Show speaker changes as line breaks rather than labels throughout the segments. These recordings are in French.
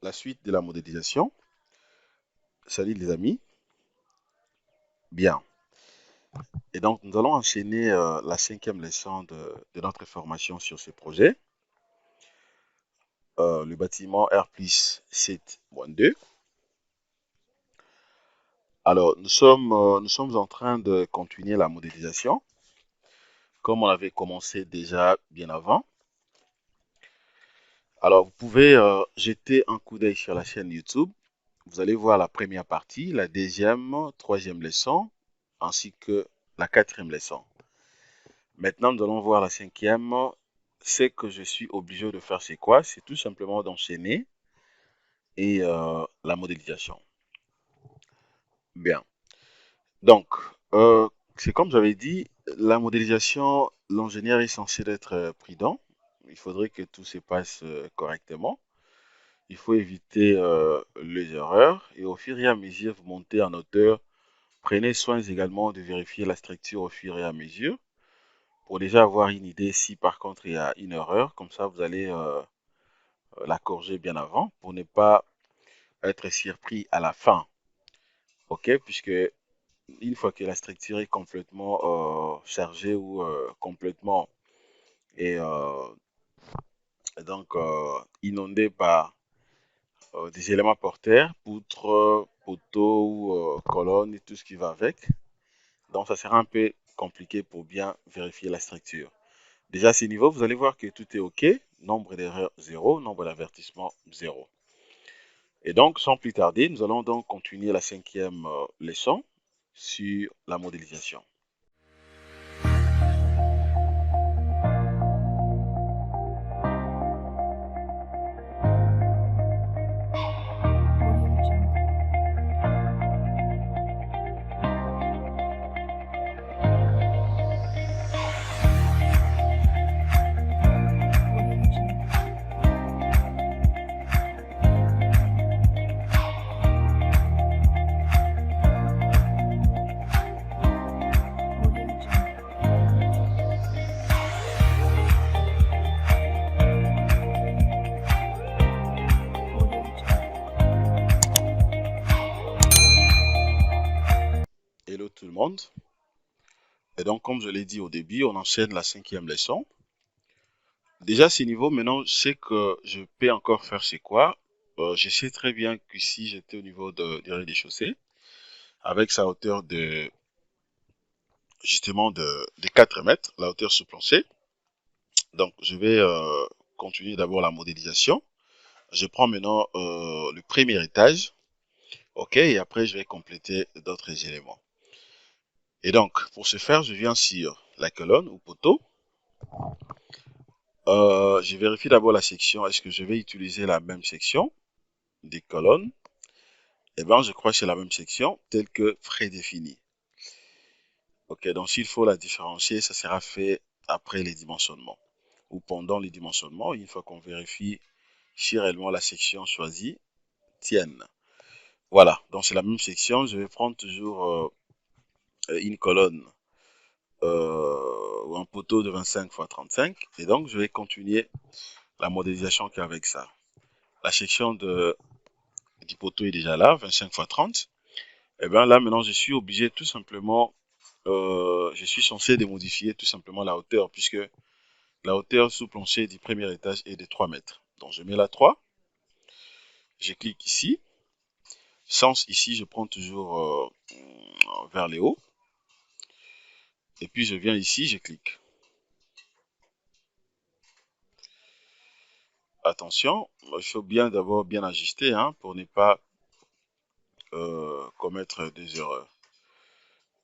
la suite de la modélisation. Salut les amis. Bien. Et donc, nous allons enchaîner la cinquième leçon de notre formation sur ce projet. Le bâtiment R plus 7-2. Alors, nous sommes en train de continuer la modélisation, comme on avait commencé déjà bien avant. Alors, vous pouvez jeter un coup d'œil sur la chaîne YouTube. Vous allez voir la première partie, la deuxième, troisième leçon, ainsi que la quatrième leçon. Maintenant, nous allons voir la cinquième. Ce que je suis obligé de faire, c'est quoi? C'est tout simplement d'enchaîner et la modélisation. Bien. Donc, c'est comme j'avais dit, la modélisation, l'ingénieur est censé être prudent. Il faudrait que tout se passe correctement. Il faut éviter les erreurs et au fur et à mesure, vous montez en hauteur. Prenez soin également de vérifier la structure au fur et à mesure pour déjà avoir une idée si par contre il y a une erreur. Comme ça, vous allez la corriger bien avant pour ne pas être surpris à la fin. OK? Puisque une fois que la structure est complètement chargée ou complètement et donc inondée par des éléments porteurs, poutres, poteaux ou colonnes et tout ce qui va avec. Donc ça sera un peu compliqué pour bien vérifier la structure. Déjà à ce niveau, vous allez voir que tout est OK. Nombre d'erreurs 0, nombre d'avertissements 0. Et donc, sans plus tarder, nous allons donc continuer la cinquième leçon sur la modélisation. Hello tout le monde. Et donc, comme je l'ai dit au début, on enchaîne la cinquième leçon. Déjà, à ce niveau, maintenant, ce que je peux encore faire, c'est quoi? Je sais très bien que si j'étais au niveau du rez-de-chaussée, avec sa hauteur de, justement, de 4 mètres, la hauteur sous plancher, donc je vais continuer d'abord la modélisation. Je prends maintenant le premier étage, ok, et après je vais compléter d'autres éléments. Et donc, pour ce faire, je viens sur la colonne ou poteau. Je vérifie d'abord la section. Est-ce que je vais utiliser la même section des colonnes? Eh bien, je crois que c'est la même section, telle que prédéfinie. Ok, donc s'il faut la différencier, ça sera fait après les dimensionnements ou pendant les dimensionnements, une fois qu'on vérifie si réellement la section choisie tienne. Voilà, donc c'est la même section. Je vais prendre toujours une colonne ou un poteau de 25 x 35 et donc je vais continuer la modélisation qu'avec ça. La section du poteau est déjà là, 25 x 30. Et bien là maintenant je suis obligé tout simplement, je suis censé de modifier tout simplement la hauteur puisque la hauteur sous plancher du premier étage est de 3 mètres. Donc je mets la 3, je clique ici. Sens ici, je prends toujours vers les hauts. Et puis je viens ici, je clique. Attention, il faut bien d'abord bien ajuster hein, pour ne pas commettre des erreurs.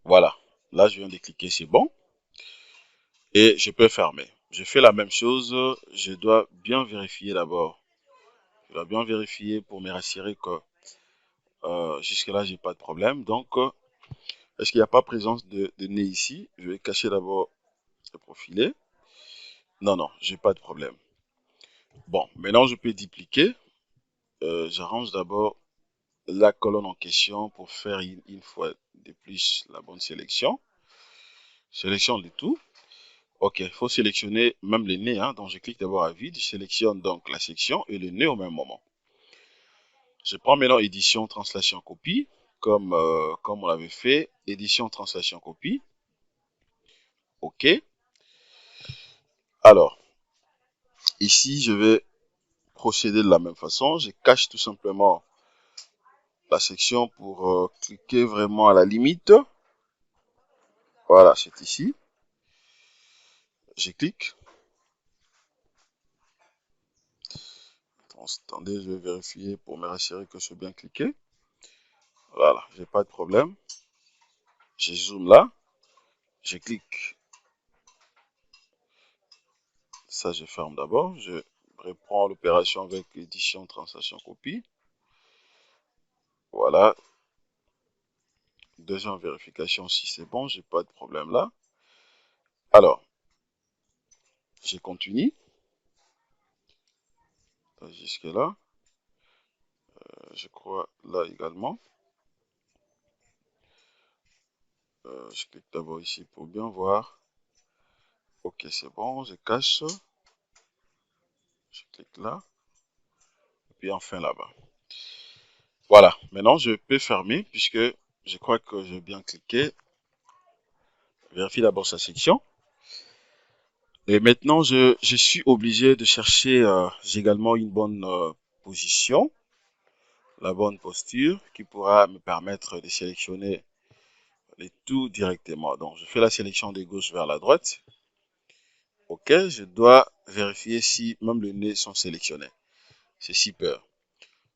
Voilà, là je viens de cliquer, c'est bon. Et je peux fermer. Je fais la même chose, je dois bien vérifier d'abord. Je dois bien vérifier pour me rassurer que jusque-là, j'ai pas de problème. Donc, est-ce qu'il n'y a pas présence de nez ici? Je vais cacher d'abord le profilé. Non, non, j'ai pas de problème. Bon, maintenant je peux dupliquer. J'arrange d'abord la colonne en question pour faire une fois de plus la bonne sélection. Sélectionne le tout. Ok, il faut sélectionner même les nez. Hein, donc je clique d'abord à vide. Je sélectionne donc la section et le nez au même moment. Je prends maintenant édition, translation, copie, comme on l'avait fait. Édition, translation, copie. OK. Alors, ici, je vais procéder de la même façon. Je cache tout simplement la section pour cliquer vraiment à la limite. Voilà, c'est ici. Je clique. Attendez, je vais vérifier pour me rassurer que je suis bien cliqué. Voilà, j'ai pas de problème. Je zoome là. Je clique. Ça, je ferme d'abord. Je reprends l'opération avec édition, translation, copie. Voilà. Deuxième vérification si c'est bon, j'ai pas de problème là. Alors, je continue. Jusque là. Je crois là également. Je clique d'abord ici pour bien voir. Ok, c'est bon, je cache. Je clique là. Et puis enfin là-bas. Voilà, maintenant je peux fermer puisque je crois que j'ai bien cliqué. Vérifie d'abord sa section. Et maintenant, je suis obligé de chercher également une bonne position, la bonne posture qui pourra me permettre de sélectionner les tout directement. Donc, je fais la sélection de gauche vers la droite. OK, je dois vérifier si même les nez sont sélectionnés. C'est super.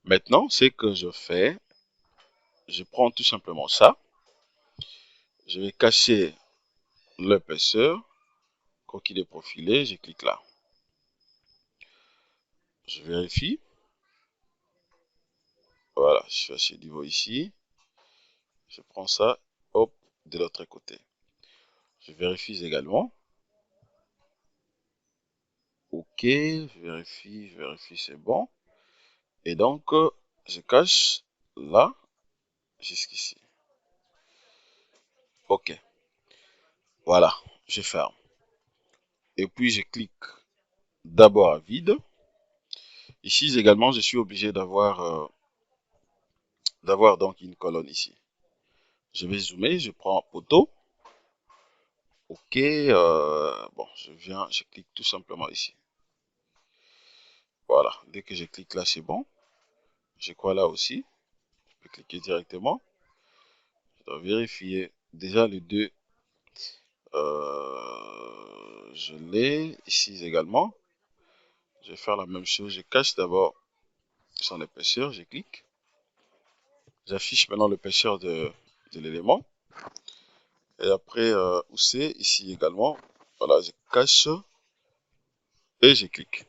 Maintenant, ce que je fais, je prends tout simplement ça. Je vais cacher l'épaisseur. Quand il est profilé, je clique là. Je vérifie. Voilà, je fais ce niveau ici. Je prends ça, hop, de l'autre côté. Je vérifie également. OK, je vérifie, c'est bon. Et donc, je cache là, jusqu'ici. OK, voilà, je ferme. Et puis, je clique d'abord à vide. Ici également, je suis obligé d'avoir donc une colonne ici. Je vais zoomer, je prends photo. OK, bon, je clique tout simplement ici. Voilà, dès que je clique là, c'est bon. Je crois là aussi. Je peux cliquer directement. Je dois vérifier déjà les deux. Je l'ai ici également. Je vais faire la même chose. Je cache d'abord son épaisseur. Je clique. J'affiche maintenant l'épaisseur de l'élément. Et après, où c'est ici également. Voilà, je cache et je clique.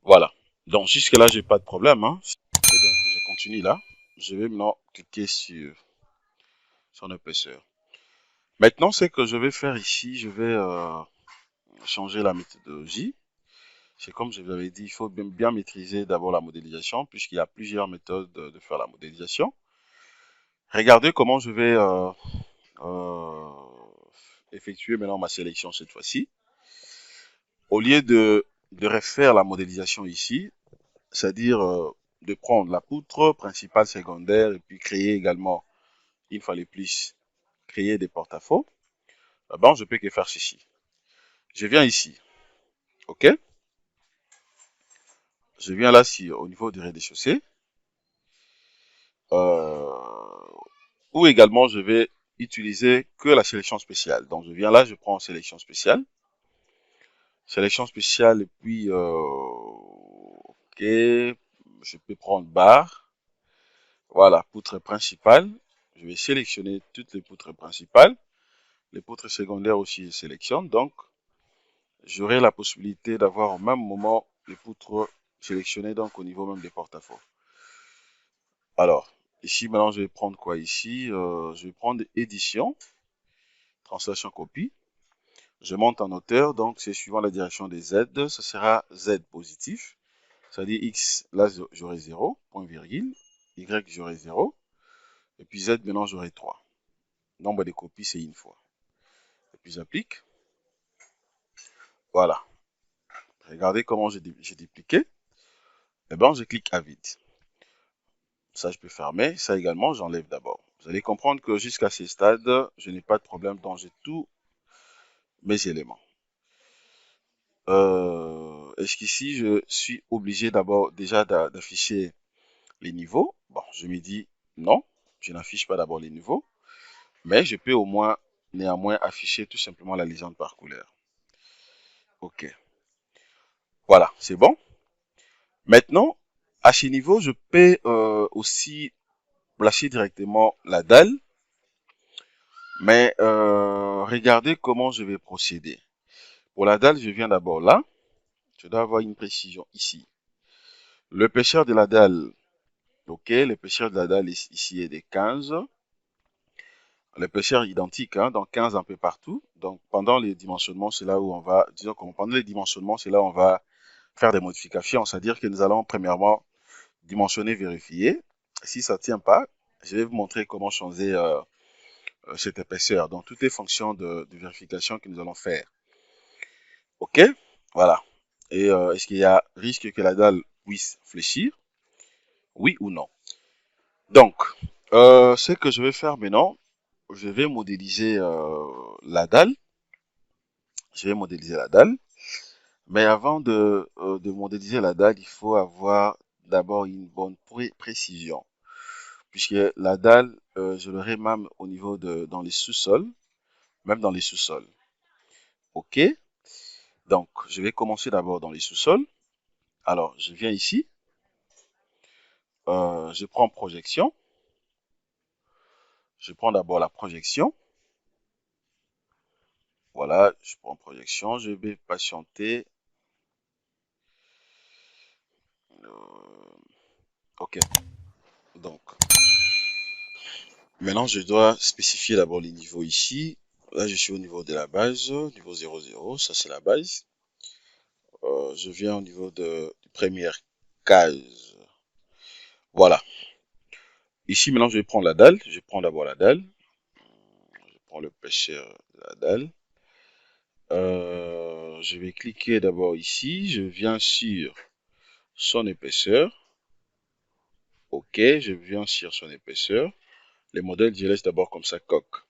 Voilà. Donc jusque là, j'ai pas de problème. Hein. Et donc, je continue là. Je vais maintenant cliquer sur son épaisseur. Maintenant, ce que je vais faire ici, je vais changer la méthodologie. C'est comme je vous avais dit, il faut bien maîtriser d'abord la modélisation, puisqu'il y a plusieurs méthodes de faire la modélisation. Regardez comment je vais euh, effectuer maintenant ma sélection cette fois-ci. Au lieu de refaire la modélisation ici, c'est-à-dire de prendre la poutre principale, secondaire, et puis créer également, il fallait plus, créer des porte-à-faux, bon, je peux que faire ceci. Je viens ici, ok? Je viens là au niveau du rez-de-chaussée. Ou également je vais utiliser que la sélection spéciale. Donc je viens là, je prends sélection spéciale. Sélection spéciale et puis ok, je peux prendre barre. Voilà, poutre principale. Je vais sélectionner toutes les poutres principales. Les poutres secondaires aussi je sélectionne. Donc j'aurai la possibilité d'avoir au même moment les poutres sélectionnées donc au niveau même des porte-à-faux. Alors, ici maintenant je vais prendre quoi ici? Je vais prendre édition, translation copie. Je monte en hauteur, donc c'est suivant la direction des Z, ce sera Z positif, c'est-à-dire X, là j'aurai 0, point virgule, Y j'aurai 0, et puis Z maintenant j'aurai 3. Nombre de copies c'est une fois. Et puis j'applique. Voilà. Regardez comment j'ai dupliqué. Et bien je clique à vide. Ça, je peux fermer. Ça également, j'enlève d'abord. Vous allez comprendre que jusqu'à ce stade, je n'ai pas de problème, donc j'ai tous mes éléments. Est-ce qu'ici, je suis obligé d'abord déjà d'afficher les niveaux? Bon, je me dis non, je n'affiche pas d'abord les niveaux, mais je peux au moins, néanmoins, afficher tout simplement la légende par couleur. OK. Voilà, c'est bon. Maintenant, à ce niveau, je peux aussi placer directement la dalle, mais regardez comment je vais procéder. Pour la dalle, je viens d'abord là. Je dois avoir une précision ici. L'épaisseur de la dalle, ok, l'épaisseur de la dalle ici est de 15. L'épaisseur identique, hein, donc 15 un peu partout. Donc pendant les dimensionnements, c'est là où on va, disons que pendant les dimensionnements, c'est là où on va faire des modifications. C'est-à-dire que nous allons premièrement dimensionner, vérifier. Si ça ne tient pas, je vais vous montrer comment changer cette épaisseur. Donc tout est fonction de vérification que nous allons faire. Ok, voilà. Et est-ce qu'il y a risque que la dalle puisse fléchir? Oui ou non? Donc, ce que je vais faire maintenant, je vais modéliser la dalle. Je vais modéliser la dalle. Mais avant de modéliser la dalle, il faut avoir d'abord une bonne précision. Puisque la dalle, je l'aurai même au niveau dans les sous-sols, même dans les sous-sols. OK? Donc, je vais commencer d'abord dans les sous-sols. Alors, je viens ici. Je prends projection. Je prends d'abord la projection. Voilà, je prends projection. Je vais patienter. OK. Donc, maintenant, je dois spécifier d'abord les niveaux ici. Là, je suis au niveau de la base, niveau 00, ça c'est la base. Je viens au niveau de première case. Voilà. Ici, maintenant, je vais prendre la dalle. Je prends d'abord la dalle. Je prends le l'épaisseur de la dalle. Je vais cliquer d'abord ici. Je viens sur son épaisseur. OK, je viens sur son épaisseur. Les modèles, je laisse d'abord comme ça coque.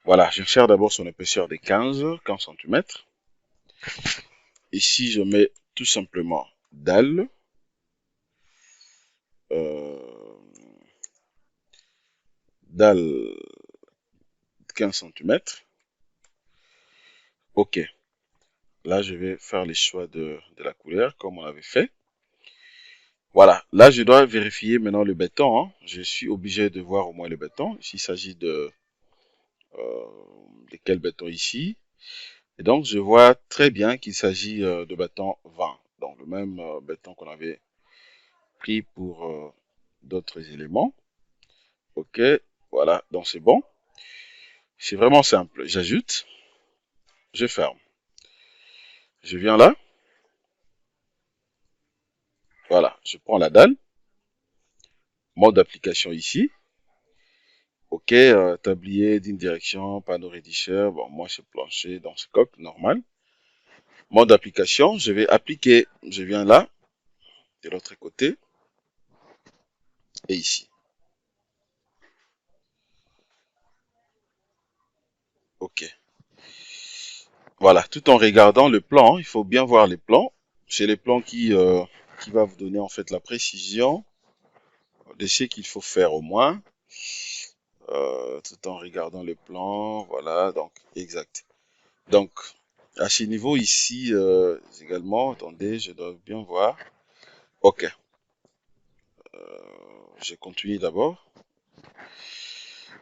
Voilà, je cherche d'abord son épaisseur de 15 cm. Ici, je mets tout simplement dalle. Dalle 15 cm. OK. Là, je vais faire les choix de la couleur comme on avait fait. Voilà. Là, je dois vérifier maintenant le béton, hein. Je suis obligé de voir au moins le béton. S'il s'agit de quel béton ici. Et donc, je vois très bien qu'il s'agit de béton 20. Donc, le même béton qu'on avait pris pour d'autres éléments. OK. Voilà. Donc, c'est bon. C'est vraiment simple. J'ajoute. Je ferme. Je viens là. Voilà. Je prends la dalle. Mode d'application ici. OK. Tablier d'une direction, panneau rédigeur. Bon, moi, c'est plancher, donc c'est coque, normal. Mode d'application. Je vais appliquer. Je viens là. De l'autre côté. Et ici. OK. Voilà, tout en regardant le plan, il faut bien voir les plans. C'est les plans qui va vous donner en fait la précision de ce qu'il faut faire au moins, tout en regardant le plan. Voilà, donc exact. Donc à ce niveau ici également, attendez, je dois bien voir. Ok, je continue d'abord.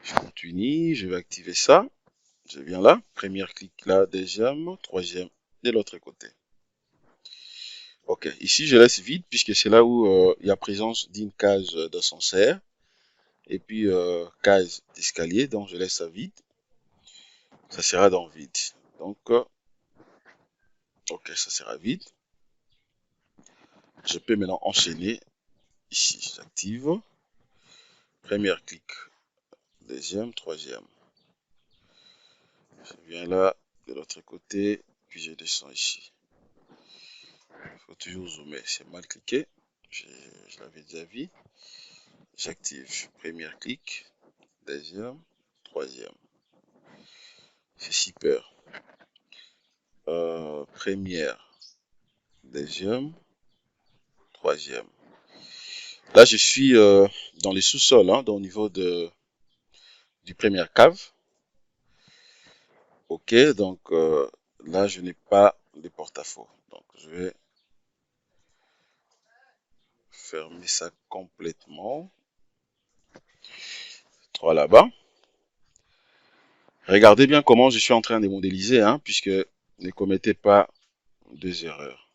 Je continue, je vais activer ça. Je viens là, première clic là, deuxième, troisième de l'autre côté. Ok, ici je laisse vide puisque c'est là où il y a présence d'une case d'ascenseur et puis case d'escalier, donc je laisse ça vide. Ça sera dans vide. Donc, ok, ça sera vide. Je peux maintenant enchaîner ici. J'active. Première clic, deuxième, troisième. Je viens là de l'autre côté, puis je descends ici. Il faut toujours zoomer, c'est mal cliqué. Je l'avais déjà vu. J'active. Première clic, deuxième, troisième. C'est super. Première, deuxième, troisième. Là, je suis dans les sous-sols, hein, au niveau du première cave. Ok, donc là, je n'ai pas de porte-à-faux. Donc, je vais fermer ça complètement. 3 là-bas. Regardez bien comment je suis en train de modéliser, hein, puisque ne commettez pas deux erreurs.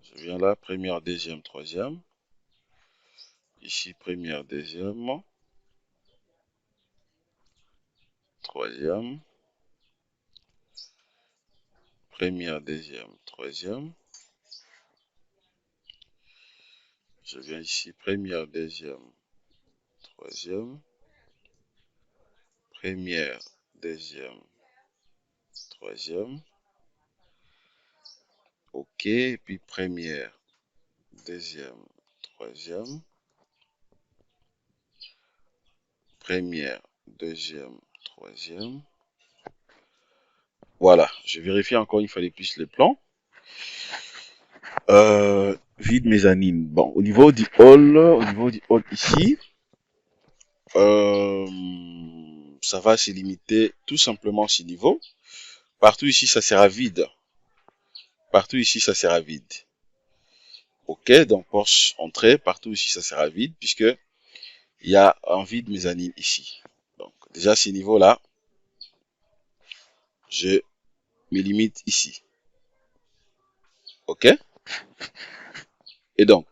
Je viens là, première, deuxième, troisième. Ici, première, deuxième, troisième. Première, deuxième, troisième. Je viens ici, première, deuxième, troisième. Première, deuxième, troisième. Ok, et puis première, deuxième, troisième. Première, deuxième, troisième. Voilà, je vérifie encore une fois de plus le plan. Vide mezzanine. Bon, au niveau du hall ici, ça va se limiter tout simplement ce niveau. Partout ici, ça sera vide. Partout ici, ça sera vide. Ok, donc porche entrée, partout ici, ça sera vide puisque il y a un vide mezzanine ici. Donc déjà, ce niveau-là, je me limite ici. Ok? Et donc,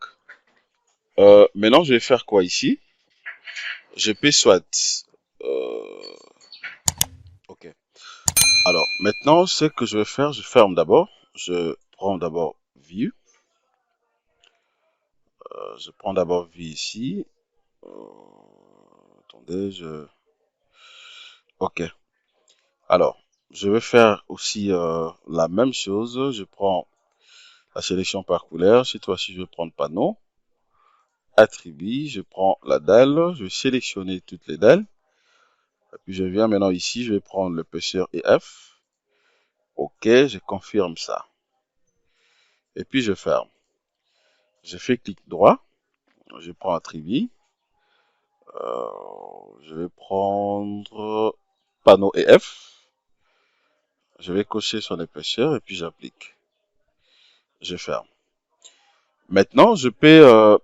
maintenant, je vais faire quoi ici? Je peux soit... ok. Alors, maintenant, ce que je vais faire, je ferme d'abord. Je prends d'abord View. Je prends d'abord View ici. Attendez, ok. Alors, je vais faire aussi la même chose. Je prends la sélection par couleur. Cette fois-ci, je vais prendre panneau. Attribut. Je prends la dalle. Je vais sélectionner toutes les dalles. Et puis, je viens maintenant ici. Je vais prendre l'épaisseur EF. Ok, je confirme ça. Et puis, je ferme. Je fais clic droit. Je prends attribut. Je vais prendre panneau EF. Je vais cocher son épaisseur et puis j'applique. Je ferme. Maintenant, je peux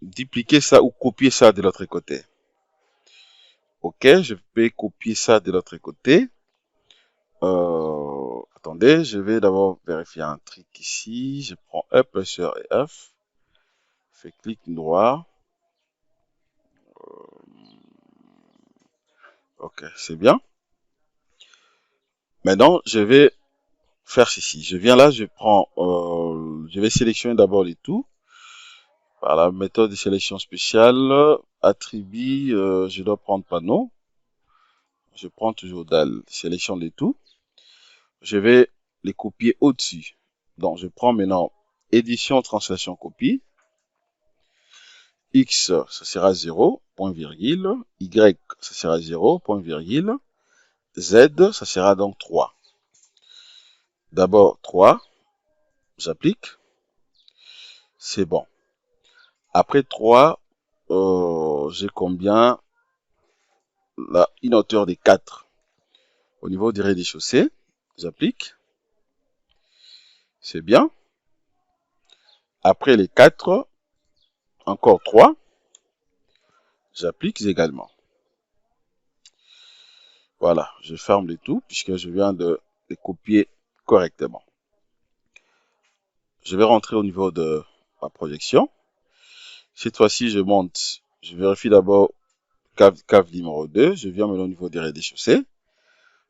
dupliquer ça ou copier ça de l'autre côté. Ok, je peux copier ça de l'autre côté. Attendez, je vais d'abord vérifier un truc ici. Je prends épaisseur et F. Je fais clic droit. Ok, c'est bien. Maintenant, je vais faire ceci. Je viens là, je vais sélectionner d'abord les tout. Par la méthode de sélection spéciale, attribut, je dois prendre panneau. Je prends toujours dalle, sélection les tout. Je vais les copier au-dessus. Donc, je prends maintenant édition, translation, copie. X, ça sera 0, point virgule. Y, ça sera 0, point virgule. Z, ça sera donc 3. D'abord 3, j'applique. C'est bon. Après 3, j'ai combien? Là, une hauteur de 4. Au niveau du rez-de-chaussée, j'applique. C'est bien. Après les 4, encore 3, j'applique également. Voilà, je ferme le tout puisque je viens de les copier correctement. Je vais rentrer au niveau de ma projection. Cette fois-ci, je monte. Je vérifie d'abord cave numéro 2. Je viens maintenant au niveau des rez-de-chaussée.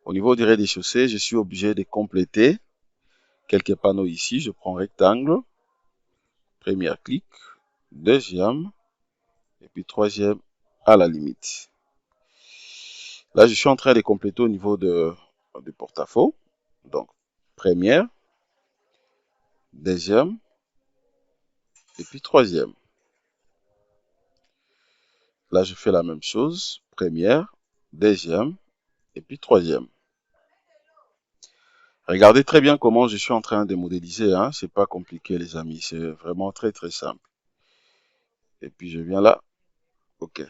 Au niveau des rez-de-chaussée, je suis obligé de compléter quelques panneaux ici. Je prends rectangle. Premier clic. Deuxième. Et puis troisième à la limite. Là, je suis en train de compléter au niveau du porte-à-faux. Donc, première, deuxième, et puis troisième. Là, je fais la même chose. Première, deuxième, et puis troisième. Regardez très bien comment je suis en train de modéliser, hein. C'est pas compliqué, les amis. C'est vraiment très, très simple. Et puis, je viens là. OK.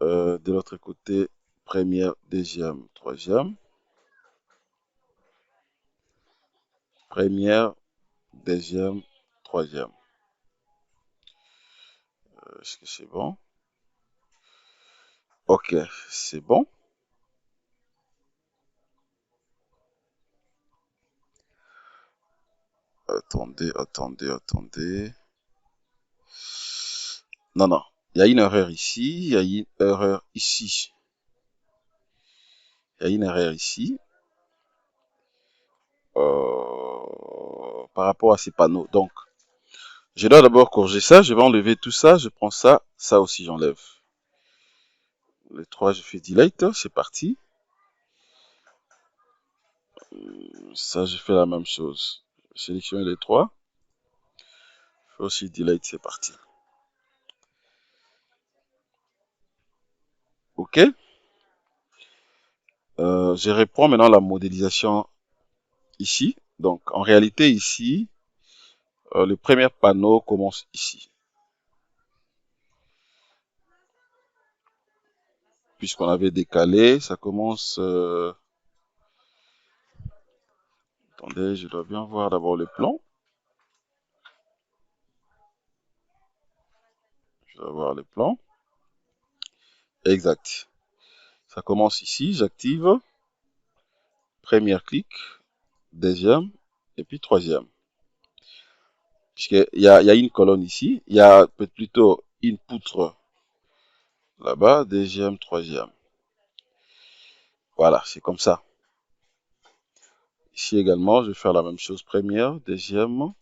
De l'autre côté, première, deuxième, troisième. Première, deuxième, troisième. Est-ce que c'est bon? OK, c'est bon. Attendez, attendez, attendez. Non, non. Il y a une erreur ici. Il y a une erreur ici. Il y a une erreur ici. Par rapport à ces panneaux. Donc, je dois d'abord corriger ça. Je vais enlever tout ça. Je prends ça. Ça aussi, j'enlève. Les trois, je fais delete. C'est parti. Ça, je fais la même chose. Sélectionner les trois. Je fais aussi delete. C'est parti. OK. Je reprends maintenant la modélisation ici. Donc, en réalité, ici, le premier panneau commence ici. Puisqu'on avait décalé, ça commence... Attendez, je dois bien voir d'abord le plan. Je dois voir le plan. Exact. Ça commence ici, j'active. Premier clic, deuxième, et puis troisième. Puisqu'il y a une colonne ici, il y a plutôt une poutre là-bas, deuxième, troisième. Voilà, c'est comme ça. Ici également, je vais faire la même chose. Première, deuxième,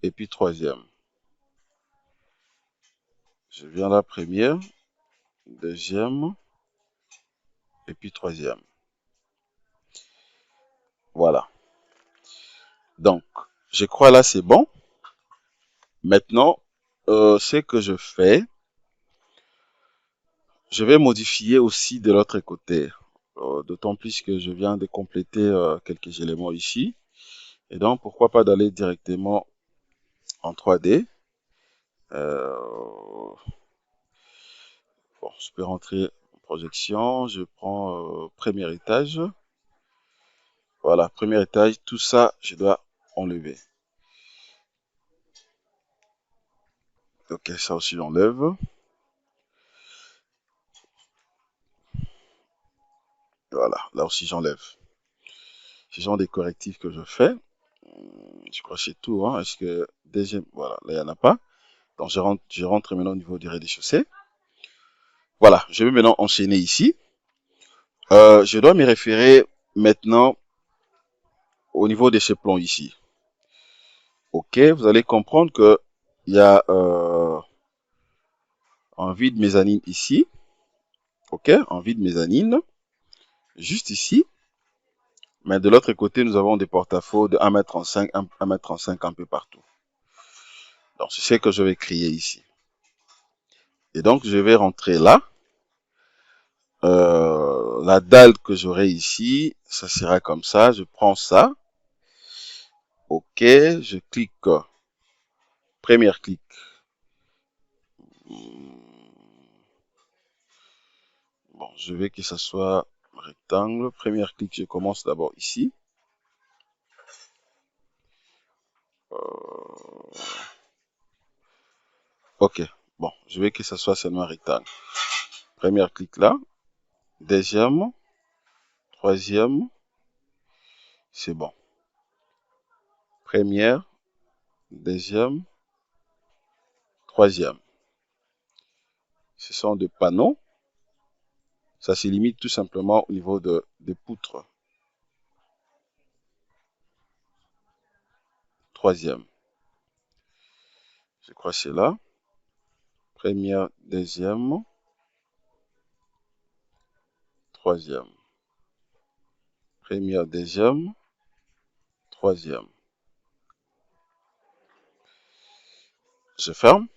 et puis troisième. Je viens là, première, deuxième, et puis troisième. Voilà. Donc, je crois là, c'est bon. Maintenant, ce que je fais, je vais modifier aussi de l'autre côté. D'autant plus que je viens de compléter quelques éléments ici. Et donc, pourquoi pas d'aller directement en 3D. Bon, je peux rentrer en projection. Je prends premier étage. Voilà, premier étage. Tout ça, je dois enlever. Ok, ça aussi, j'enlève. Voilà, là aussi, j'enlève. Ce sont des correctifs que je fais. Je crois que c'est tout. Hein. Est-ce que deuxième... Voilà, là, il n'y en a pas. Donc, je rentre maintenant au niveau du rez-de-chaussée. Voilà, je vais maintenant enchaîner ici. Je dois me référer maintenant au niveau de ce plan ici. Ok, vous allez comprendre que il y a un vide mezzanine ici. Ok, un vide mezzanine juste ici. Mais de l'autre côté, nous avons des porte-à-faux de 1,35 m, 1,35 m un peu partout. Donc, c'est ce que je vais créer ici. Et donc, je vais rentrer là. La dalle que j'aurai ici, ça sera comme ça. Je prends ça. OK, je clique. Premier clic. Bon, je veux que ça soit rectangle. Premier clic, je commence d'abord ici. OK, bon, je veux que ça soit seulement rectangle. Premier clic là. Deuxième. Troisième. C'est bon. Première. Deuxième. Troisième. Ce sont des panneaux. Ça se limite tout simplement au niveau des poutres. Troisième. Je crois que c'est là. Première, deuxième, troisième. Première, deuxième, troisième. Je ferme.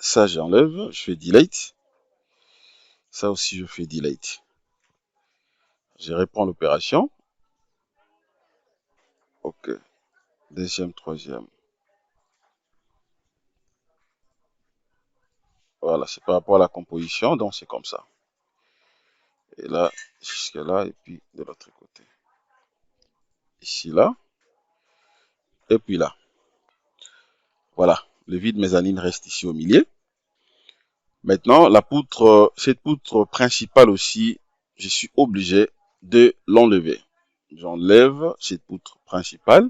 Ça, j'enlève. Je fais delete. Ça aussi, je fais delete. Je reprends l'opération. OK. Deuxième, troisième. Voilà, c'est par rapport à la composition, donc c'est comme ça. Et là, jusque là, et puis de l'autre côté. Ici, là, et puis là. Voilà, le vide mezzanine reste ici au milieu. Maintenant, la poutre, cette poutre principale aussi, je suis obligé de l'enlever. J'enlève cette poutre principale.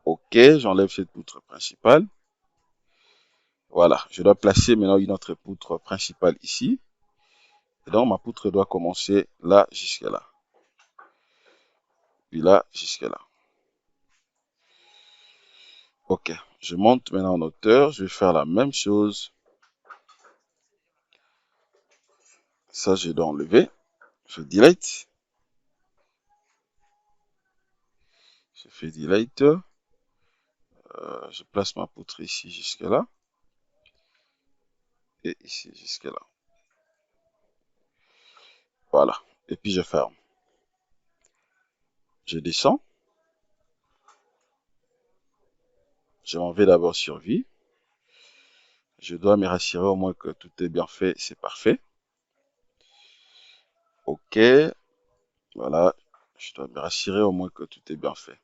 OK, j'enlève cette poutre principale. Voilà, je dois placer maintenant une autre poutre principale ici. Et donc, ma poutre doit commencer là jusque là. Puis là jusque là. OK, je monte maintenant en hauteur. Je vais faire la même chose. Ça, je dois enlever. Je delete. Je fais delete. Je place ma poutre ici jusque là. Et ici jusque là. Voilà. Et puis je ferme. Je descends. Je m'en vais d'abord sur vie. Je dois me rassurer au moins que tout est bien fait. C'est parfait. OK. Voilà. Je dois me rassurer au moins que tout est bien fait.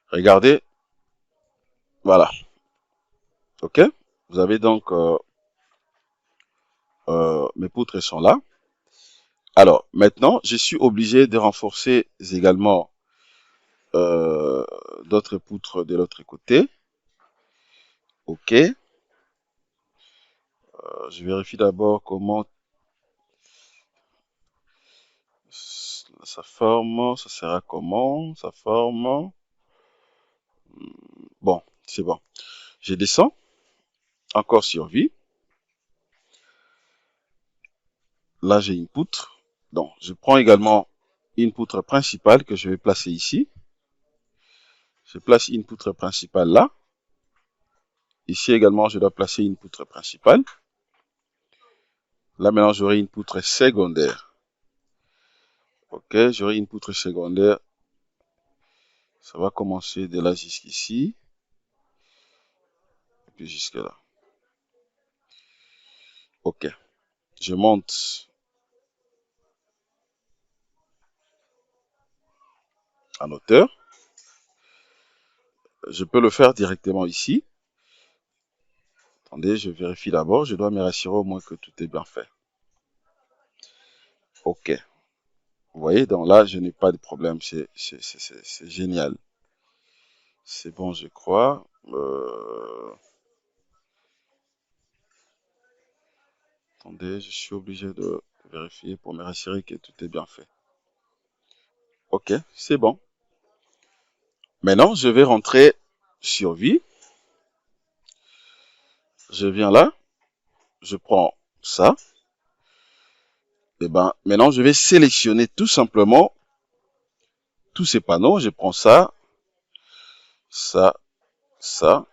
Regardez. Voilà. OK. Vous avez donc mes poutres sont là. Alors, maintenant, je suis obligé de renforcer également d'autres poutres de l'autre côté. OK. Je vérifie d'abord comment ça forme. Ça sera comment? Ça forme. Bon, c'est bon. Je descends. Encore sur vie. Là, j'ai une poutre. Donc, je prends également une poutre principale que je vais placer ici. Je place une poutre principale là. Ici également, je dois placer une poutre principale. Là, maintenant, j'aurai une poutre secondaire. OK, j'aurai une poutre secondaire. Ça va commencer de là jusqu'ici. Et puis jusque là. OK. Je monte en hauteur. Je peux le faire directement ici. Attendez, je vérifie d'abord. Je dois me rassurer au moins que tout est bien fait. OK. Vous voyez, donc là, je n'ai pas de problème. C'est génial. C'est bon, je crois. Attendez, je suis obligé de vérifier pour me rassurer que tout est bien fait. OK, c'est bon. Maintenant, je vais rentrer sur vie. Je viens là. Je prends ça. Et ben, maintenant, je vais sélectionner tout simplement tous ces panneaux. Je prends ça, ça, ça,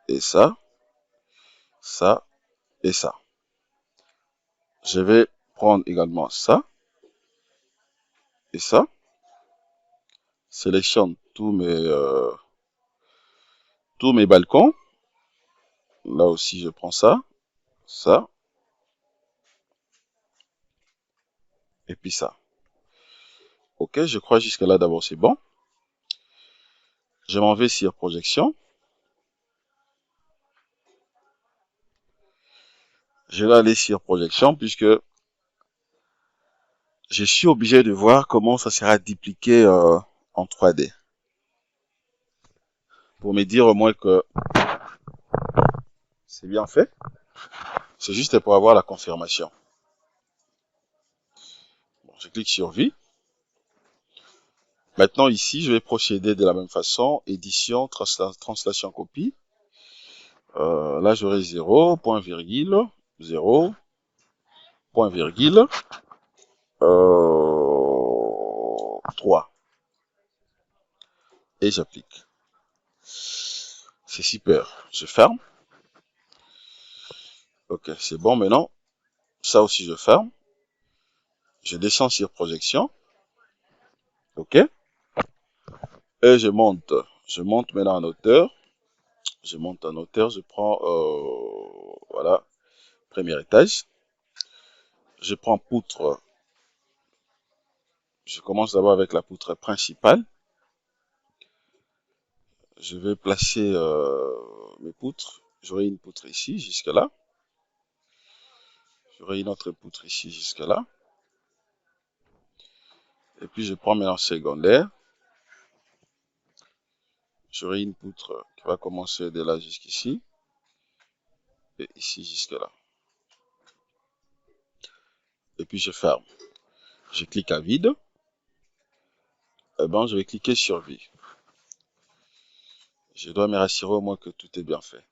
et ça, ça, et ça. Je vais prendre également ça, et ça. Sélectionne tous mes balcons. Là aussi, je prends ça, ça, et puis ça. OK, je crois jusque là d'abord c'est bon. Je m'en vais sur projection. Je vais aller sur projection puisque je suis obligé de voir comment ça sera dupliqué en 3D. Pour me dire au moins que c'est bien fait. C'est juste pour avoir la confirmation. Bon, je clique sur vie. Maintenant ici, je vais procéder de la même façon. Édition, translation, copie. Là, j'aurai 0, point virgule, 0, point virgule, 3. Et j'applique. C'est super. Je ferme. Ok, c'est bon maintenant. Ça aussi, je ferme. Je descends sur projection. Ok. Et je monte. Je monte maintenant en hauteur. Je monte en hauteur. Je prends, voilà, premier étage. Je prends poutre. Je commence d'abord avec la poutre principale. Je vais placer mes poutres. J'aurai une poutre ici, jusque là. J'aurai une autre poutre ici, jusque là. Et puis je prends maintenant secondaire. J'aurai une poutre qui va commencer de là jusqu'ici. Et ici jusque là. Et puis je ferme. Je clique à vide. Et ben, je vais cliquer sur vide. Je dois me rassurer au moins que tout est bien fait.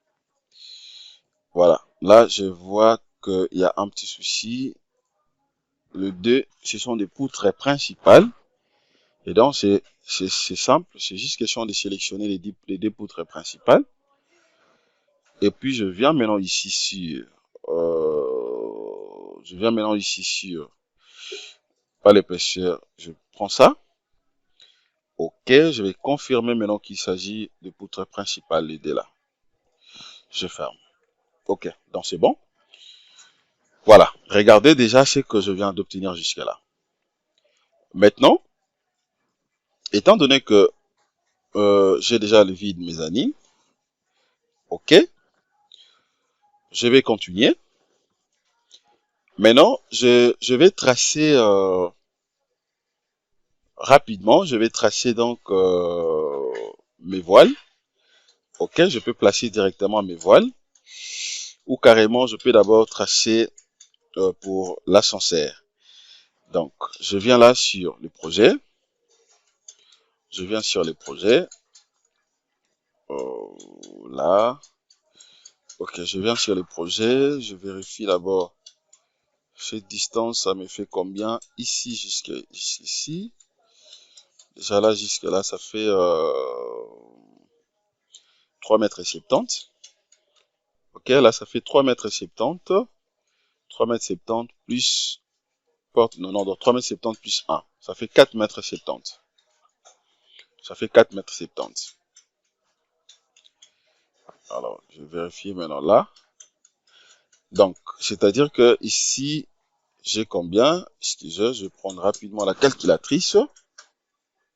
Voilà. Là, je vois qu'il y a un petit souci. Le 2, ce sont des poutres principales. Et donc, c'est simple. C'est juste question de sélectionner les deux poutres principales. Et puis, je viens maintenant ici sur... pas l'épaisseur. Je prends ça. OK. Je vais confirmer maintenant qu'il s'agit de poutres principales, les deux là. Je ferme. OK. Donc, c'est bon. Voilà, regardez déjà ce que je viens d'obtenir jusque-là. Maintenant, étant donné que j'ai déjà le vide mezzanine, ok, je vais continuer. Maintenant, je vais tracer rapidement, je vais tracer donc mes voiles. Ok, je peux placer directement mes voiles ou carrément je peux d'abord tracer pour l'ascenseur. Donc, je viens là sur le projet. Je viens sur les projets. Là. Ok, je viens sur les projets. Je vérifie d'abord cette distance. Ça me fait combien? Ici jusqu'ici. Déjà là, jusque là, ça fait 3,70 m. Ok, là, ça fait 3,70 m. 3,70 m plus porte. Non, non, donc 3,70 m plus 1. Ça fait 4,70 m. Ça fait 4,70 m. Alors, je vérifie maintenant là. Donc, c'est-à-dire que ici, j'ai combien? Excusez, je vais prendre rapidement la calculatrice.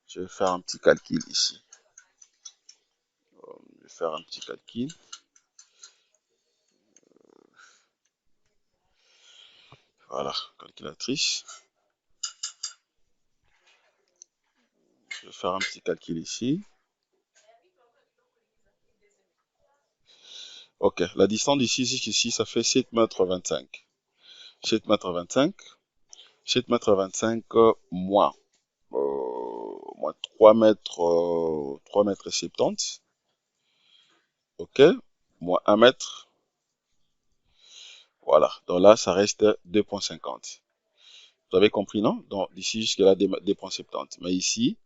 Je vais faire un petit calcul ici. Je vais faire un petit calcul. Voilà, calculatrice. Je vais faire un petit calcul ici. Ok, la distance d'ici jusqu'ici, ça fait 7,25 m. 7,25 m. 7,25 m moins, moins 3 mètres 70. Ok, moins 1 mètre. Voilà, donc là, ça reste 2,50. Vous avez compris, non? Donc, d'ici jusque-là, 2,70. Mais ici,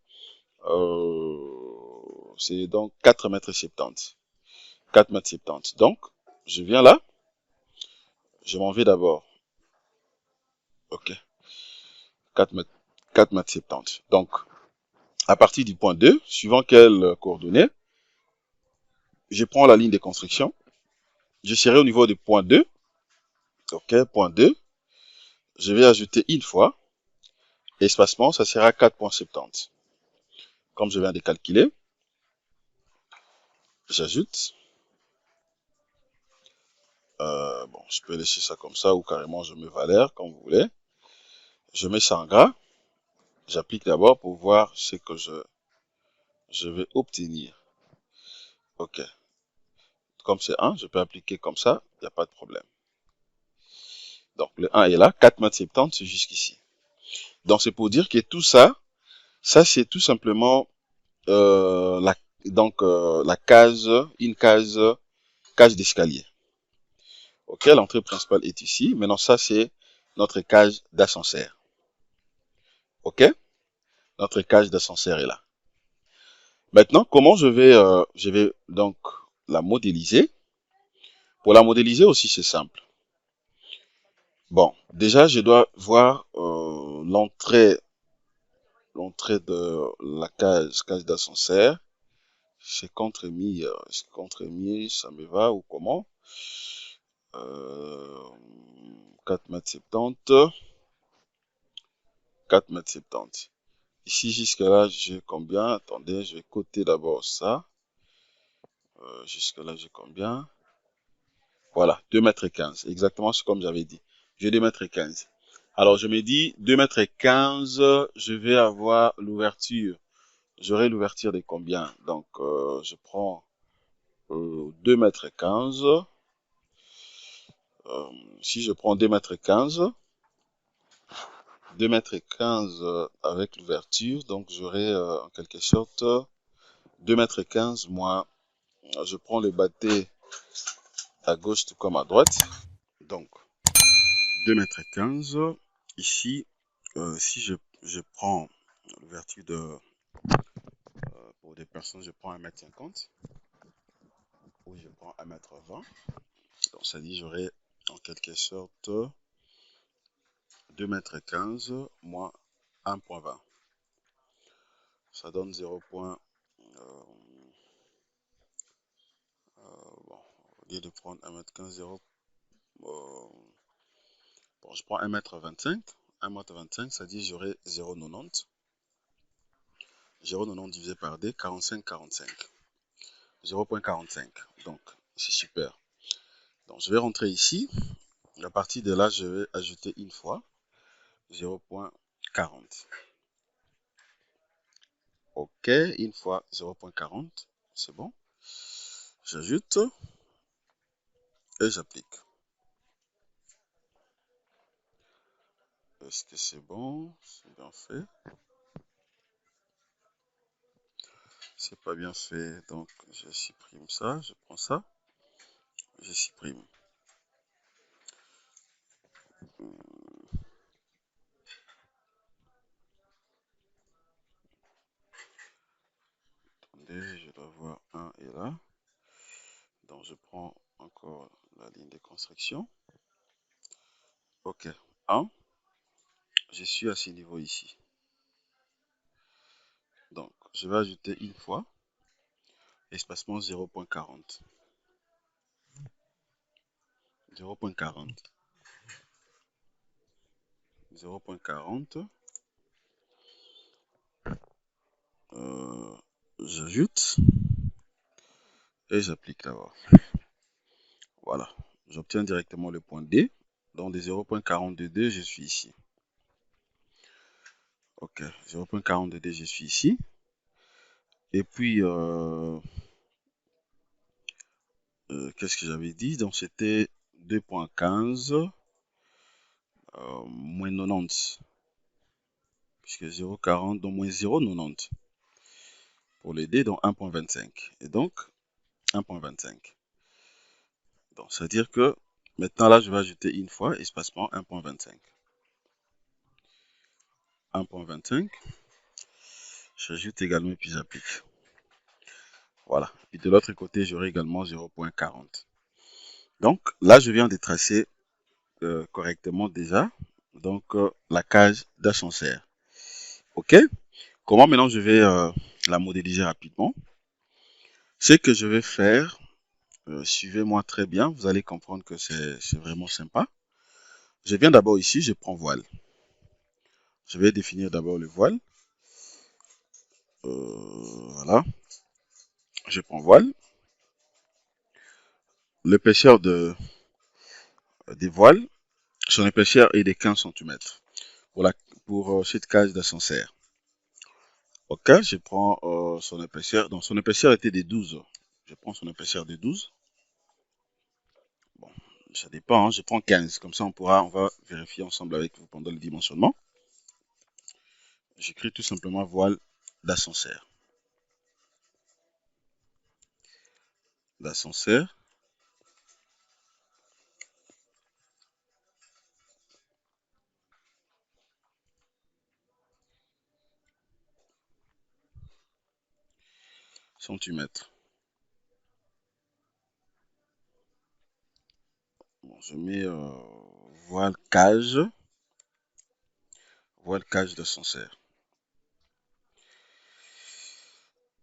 c'est donc 4 mètres 70. 4 mètres 70. Donc, je viens là. Je m'en vais d'abord. Ok. 4 mètres, 4 mètres 70. Donc, à partir du point 2, suivant quelles coordonnées, je prends la ligne de construction. Je serai au niveau du point 2. Ok, point 2. Je vais ajouter une fois. Espacement, ça sera 4,70. Comme je viens de calculer, j'ajoute. Bon, je peux laisser ça comme ça ou carrément je mets valeur, comme vous voulez. Je mets ça en gras. J'applique d'abord pour voir ce que je vais obtenir. Ok. Comme c'est 1, je peux appliquer comme ça, il n'y a pas de problème. Donc le 1 est là, 4,70 m, c'est jusqu'ici. Donc c'est pour dire que tout ça, ça c'est tout simplement la case, une cage d'escalier. Ok, l'entrée principale est ici. Maintenant ça c'est notre cage d'ascenseur. Ok, notre cage d'ascenseur est là. Maintenant, comment je vais donc la modéliser? Pour la modéliser aussi, c'est simple. Bon, déjà, je dois voir l'entrée de la cage d'ascenseur. C'est contre-mis, ça me va ou comment? 4 mètres 70, 4 mètres 70. Ici, jusque-là, j'ai combien? Attendez, je vais coter d'abord ça. Jusque-là, j'ai combien? Voilà, 2 mètres 15. Exactement, c'est comme j'avais dit. J'ai 2 mètres 15. Alors, je me dis, 2 mètres 15, je vais avoir l'ouverture. J'aurai l'ouverture de combien? Donc, je prends 2 mètres 15. Euh, si je prends 2 mètres 15, 2 mètres 15 avec l'ouverture, donc j'aurai en quelque sorte 2 mètres 15 moins, je prends le bâté à gauche tout comme à droite. Donc, 2 mètres 15. Ici, si je prends l'ouverture pour des personnes, je prends 1 mètre 50 ou je prends 1 mètre 20. Donc, ça dit j'aurai en quelque sorte 2 mètres 15 moins 1,20. Ça donne 0. Bon, au lieu de prendre 1 mètre 15, 0. Bon, je prends 1 mètre 25. 1 mètre 25, ça dit j'aurai 0,90. 0,90 divisé par D, 45, 45. 0,45. Donc, c'est super. Donc, je vais rentrer ici. À partir de là, je vais ajouter une fois 0,40. OK, une fois 0,40. C'est bon. J'ajoute et j'applique. Est-ce que c'est bon? C'est bien fait. C'est pas bien fait, donc je supprime ça. Je prends ça. Je supprime. Attendez, je dois voir un et là. Donc je prends encore la ligne de construction. OK. 1. Je suis à ce niveau ici. Donc je vais ajouter une fois. Espacement 0,40. 0,40. 0,40. J'ajoute et j'applique d'abord. Voilà. J'obtiens directement le point D. Donc de 0,42D, je suis ici. OK. 0,42D, je suis ici. Et puis, qu'est-ce que j'avais dit? Donc c'était 2,15 moins 90. Puisque 0,40, donc moins 0,90. Pour les D, donc 1,25. Et donc, 1,25. Donc, c'est-à-dire que maintenant, là, je vais ajouter une fois, espacement 1,25. 1,25. J'ajoute également et puis j'applique. Voilà. Et de l'autre côté, j'aurai également 0,40. Donc, là, je viens de tracer correctement déjà donc la cage d'ascenseur. OK? Comment maintenant je vais la modéliser rapidement? Ce que je vais faire, suivez-moi très bien, vous allez comprendre que c'est vraiment sympa. Je viens d'abord ici, je prends voile. Je vais définir d'abord le voile. Voilà. Je prends voile. L'épaisseur des voiles, son épaisseur est de 15 cm pour cette cage d'ascenseur. Ok, je prends son épaisseur. Donc son épaisseur était de 12. Je prends son épaisseur de 12. Bon, ça dépend, hein, je prends 15. Comme ça, on va vérifier ensemble avec vous pendant le dimensionnement. J'écris tout simplement voile d'ascenseur. D'ascenseur. Centimètres. Bon, je mets voile cage. Voile cage d'ascenseur.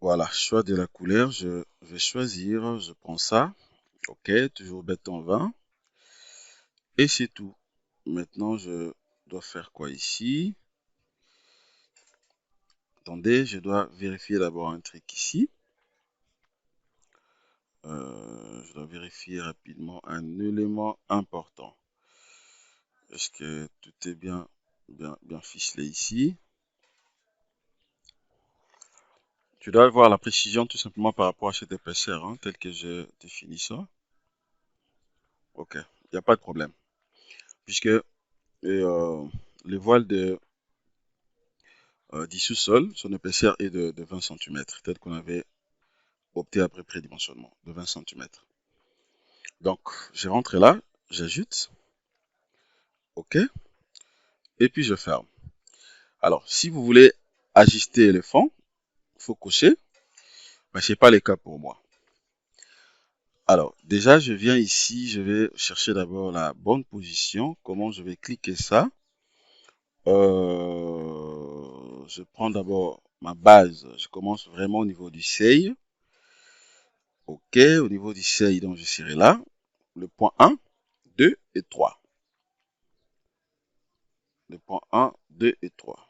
Voilà, choix de la couleur, je vais choisir, je prends ça. Ok, toujours béton 20. Et c'est tout. Maintenant, je dois faire quoi ici? Attendez, je dois vérifier d'abord un truc ici. Je dois vérifier rapidement un élément important. Est-ce que tout est bien ficelé ici? Tu dois avoir la précision tout simplement par rapport à cette épaisseur, hein, telle que je définis ça. Ok, il n'y a pas de problème. Puisque les voiles du sous-sol, son épaisseur est de 20 cm, tel qu'on avait opté après prédimensionnement, de 20 cm. Donc, je rentre là, j'ajoute, ok, et puis je ferme. Alors, si vous voulez ajuster le fond, il faut cocher, mais ce n'est pas le cas pour moi. Alors, déjà, je viens ici, je vais chercher d'abord la bonne position. Comment je vais cliquer ça? Je prends d'abord ma base. Je commence vraiment au niveau du seuil. Ok, au niveau du seuil, donc je serai là. Le point 1, 2 et 3. Le point 1, 2 et 3.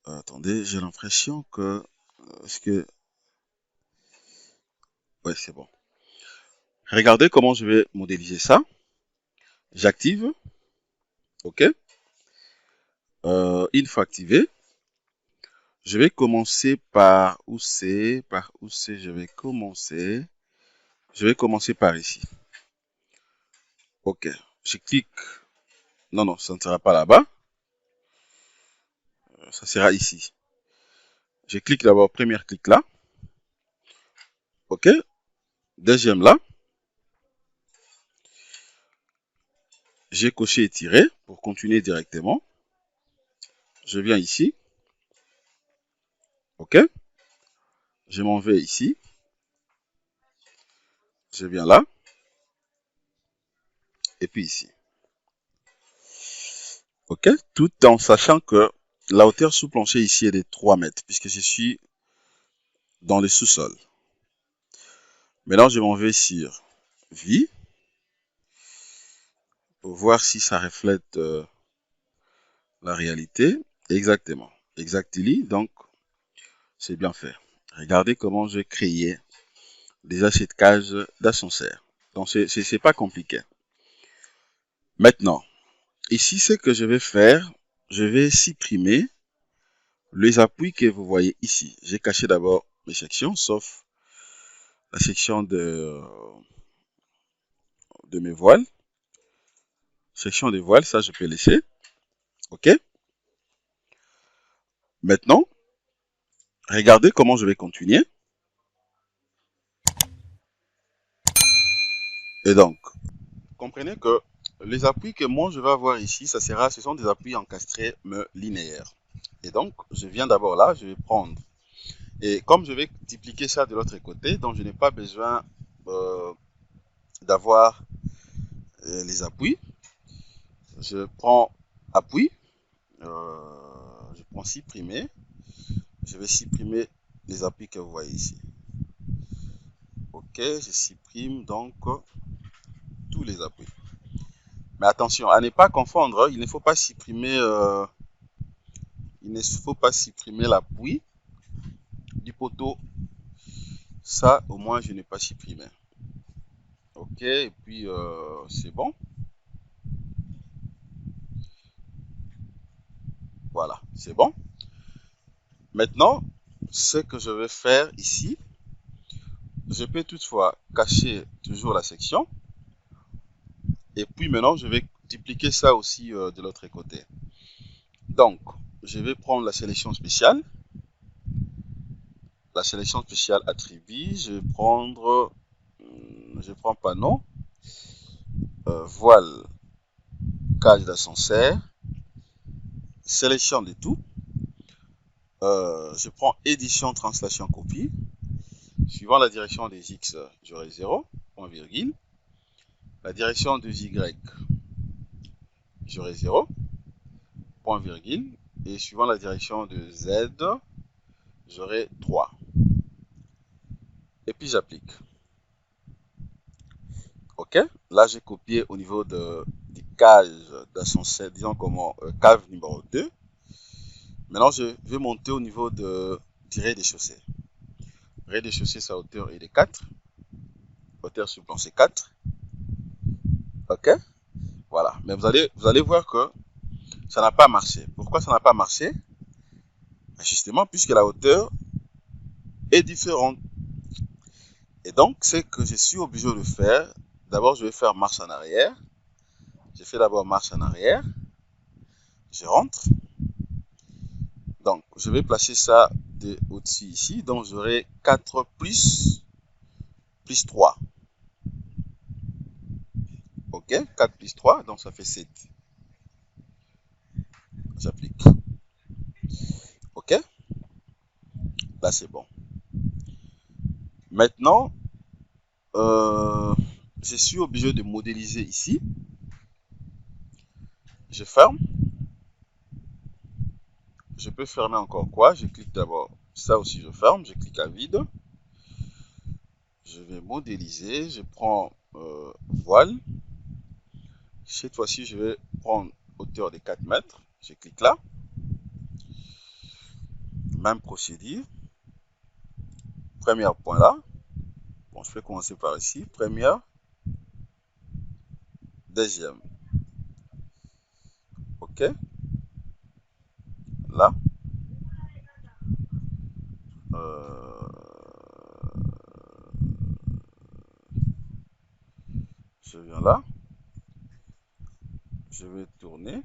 Attendez, j'ai l'impression que... Est-ce que... Ouais, c'est bon. Regardez comment je vais modéliser ça. J'active. Ok. Une fois activé, je vais commencer par où c'est, je vais commencer. Je vais commencer par ici. Ok, je clique. Non, non, ça ne sera pas là-bas. Ça sera ici. Je clique d'abord, première clic là. Ok, deuxième là. J'ai coché et tiré pour continuer directement. Je viens ici. Ok, je m'en vais ici. Je viens là. Et puis ici. Ok, tout en sachant que la hauteur sous plancher ici est de 3 mètres puisque je suis dans le sous-sol. Maintenant, je m'en vais sur vie pour voir si ça reflète la réalité. Exactement. Exactly. Donc, c'est bien fait. Regardez comment j'ai créé déjà cette cage d'ascenseur. Donc, c'est pas compliqué. Maintenant, ici, ce que je vais faire, je vais supprimer les appuis que vous voyez ici. J'ai caché d'abord mes sections, sauf la section de mes voiles. Section des voiles, ça, je peux laisser. OK? Maintenant, regardez comment je vais continuer. Et donc, comprenez que les appuis que moi je vais avoir ici, ce sont des appuis encastrés mais linéaires. Et donc, je viens d'abord là, je vais prendre. Et comme je vais dupliquer ça de l'autre côté, donc je n'ai pas besoin d'avoir les appuis. Je prends appui, je prends supprimer. Je vais supprimer les appuis que vous voyez ici. Ok, je supprime donc tous les appuis. Mais attention, à ne pas confondre, il ne faut pas supprimer l'appui du poteau. Ça, au moins, je n'ai pas supprimé. Ok, et puis c'est bon. Voilà, c'est bon. Maintenant, ce que je vais faire ici, je peux toutefois cacher toujours la section. Et puis maintenant, je vais dupliquer ça aussi de l'autre côté. Donc, je vais prendre la sélection spéciale. La sélection spéciale attribut. Je prends panneau. Voile cage d'ascenseur. Sélection de tout. Je prends édition, translation, copie. Suivant la direction des X, j'aurai 0, point virgule. La direction de Y, j'aurai 0, point virgule. Et suivant la direction de Z, j'aurai 3. Et puis j'applique. OK? Là, j'ai copié au niveau des cages d'ascenseur, disons comment, cave numéro 2. Maintenant, je vais monter au niveau du rez-de-chaussée. Rez-de-chaussée, sa hauteur est de 4. Hauteur sur plan, c'est 4. OK? Voilà. Mais vous allez voir que ça n'a pas marché. Pourquoi ça n'a pas marché? Justement, puisque la hauteur est différente. Et donc, c'est que je suis obligé de faire. D'abord, je vais faire marche en arrière. Je fais d'abord marche en arrière. Je rentre. Donc, je vais placer ça au-dessus ici. Donc, j'aurai 4 plus 3. OK? 4 plus 3, donc ça fait 7. J'applique. OK? Là, c'est bon. Maintenant, je suis obligé de modéliser ici. Je ferme. Je peux fermer encore quoi? Je clique d'abord. Ça aussi, je ferme. Je clique à vide. Je vais modéliser. Je prends voile. Cette fois-ci, je vais prendre hauteur de 4 mètres. Je clique là. Même procédure. Premier point là. Bon, je vais commencer par ici. Première. Deuxième. OK. Là. Je viens là. Je vais tourner.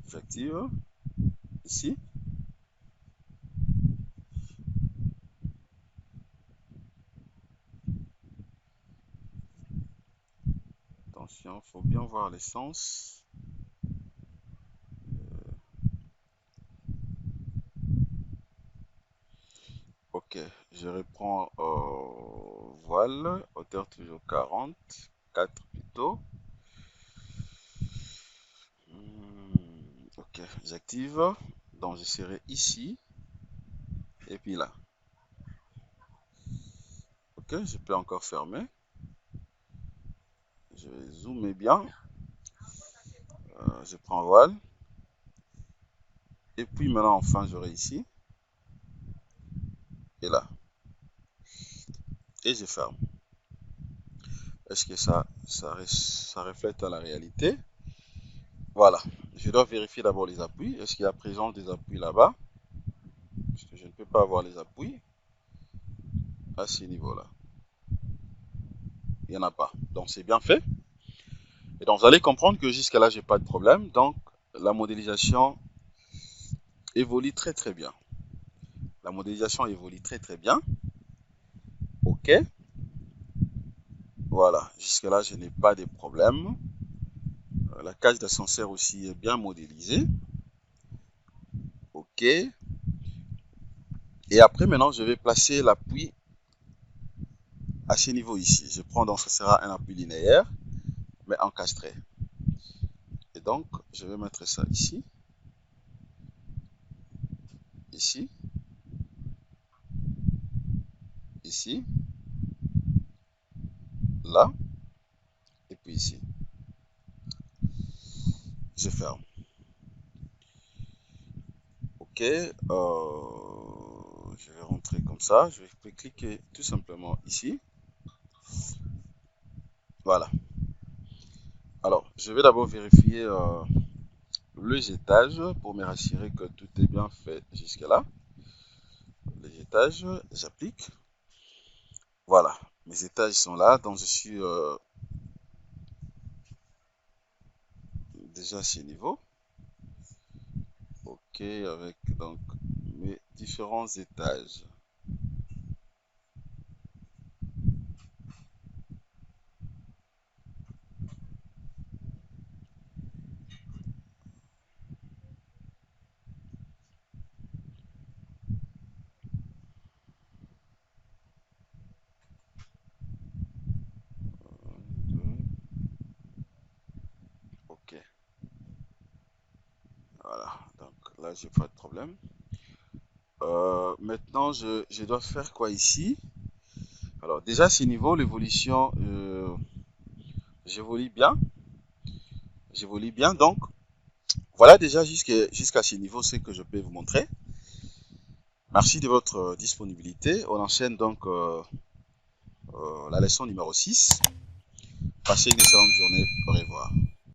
J'active. Ici. Attention, il faut bien voir l'essence. OK, je reprends voile, hauteur toujours 40, 4 plutôt. OK, j'active. Donc je serai ici et puis là. OK, je peux encore fermer. Je vais zoomer bien. Je prends voile. Et puis maintenant, enfin, j'aurai ici et là. Et je ferme. Est-ce que ça reflète la réalité? Voilà. Je dois vérifier d'abord les appuis. Est-ce qu'il y a présence des appuis là-bas? Parce que je ne peux pas avoir les appuis à ce niveau-là. Il n'y en a pas. Donc c'est bien fait. Et donc vous allez comprendre que jusqu'à là, j'ai pas de problème. Donc la modélisation évolue très très bien. La modélisation évolue très très bien. OK. Voilà. Jusqu'à là, je n'ai pas de problème. La cage d'ascenseur aussi est bien modélisée. OK. Et après, maintenant, je vais placer l'appui à ce niveau ici. Je prends donc, ce sera un appui linéaire, mais encastré. Et donc, je vais mettre ça ici. Ici. Ici. Là. Et puis ici. Je ferme. OK. Je vais rentrer comme ça. Je vais cliquer tout simplement ici. Voilà. Alors, je vais d'abord vérifier les étages pour me rassurer que tout est bien fait jusque là. Les étages, j'applique. Voilà. Mes étages sont là. Donc, je suis déjà à ce niveau. OK. Avec donc mes différents étages. Là, j'ai pas de problème. Maintenant, je dois faire quoi ici? Alors, déjà, ce niveau, l'évolution, j'évolue bien. J'évolue bien. Donc, voilà déjà jusqu'à ce niveau ce que je peux vous montrer. Merci de votre disponibilité. On enchaîne donc la leçon numéro 6. Passez une excellente journée. Au revoir.